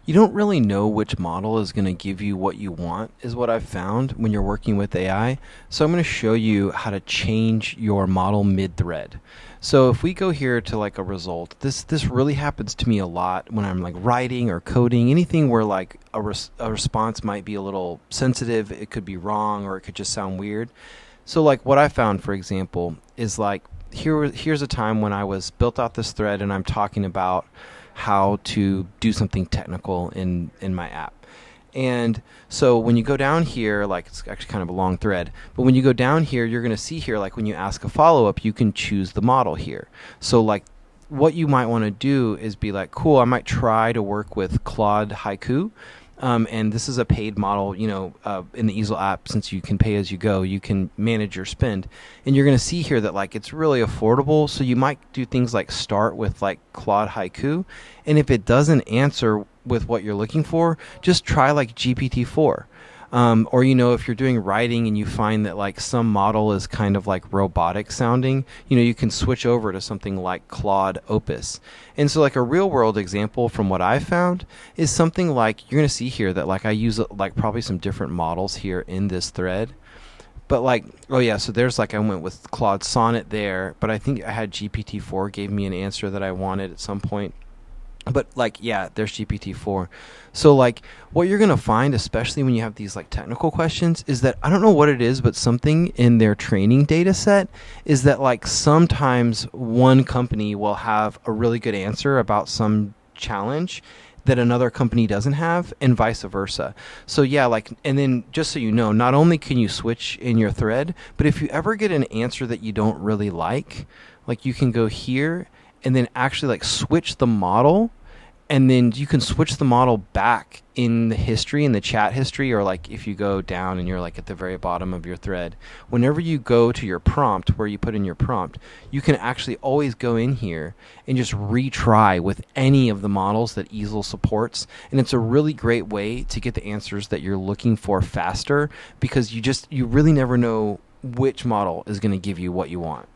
You don't really know which model is going to give you what you want, is what I've found when you're working with AI. So I'm going to show you how to change your model mid-thread. So if we go here to like a result, this really happens to me a lot when I'm like writing or coding, anything where like a response might be a little sensitive, it could be wrong, or it could just sound weird. So like what I found, for example, is like here's a time when I was built out this thread and I'm talking about how to do something technical in my app. And so when you go down here, like it's actually kind of a long thread, but when you go down here, you're going to see here, like when you ask a follow-up, you can choose the model here. So like what you might want to do is be like, cool, I might try to work with Claude Haiku. And this is a paid model, in the Eazl app. Since you can pay as you go, you can manage your spend. And you're going to see here that like it's really affordable. So you might do things like start with like Claude Haiku. And if it doesn't answer with what you're looking for, just try like GPT-4. Or, if you're doing writing and you find that like some model is kind of like robotic sounding, you can switch over to something like Claude Opus. And so like a real world example from what I found is something like, you're going to see here that like I use like probably some different models here in this thread. But like, oh yeah, so there's like I went with Claude Sonnet there, but I think I had GPT-4 gave me an answer that I wanted at some point. But like, yeah, there's GPT-4. So like what you're going to find, especially when you have these like technical questions, is that I don't know what it is, but something in their training data set is that like sometimes one company will have a really good answer about some challenge that another company doesn't have, and vice versa. So yeah, like, and then just so you know, not only can you switch in your thread, but if you ever get an answer that you don't really like you can go here and then actually like switch the model, and then you can switch the model back in the history, in the chat history, or like if you go down and you're like at the very bottom of your thread, whenever you go to your prompt where you put in your prompt, you can actually always go in here and just retry with any of the models that Eazl supports. And it's a really great way to get the answers that you're looking for faster, because you really never know which model is going to give you what you want.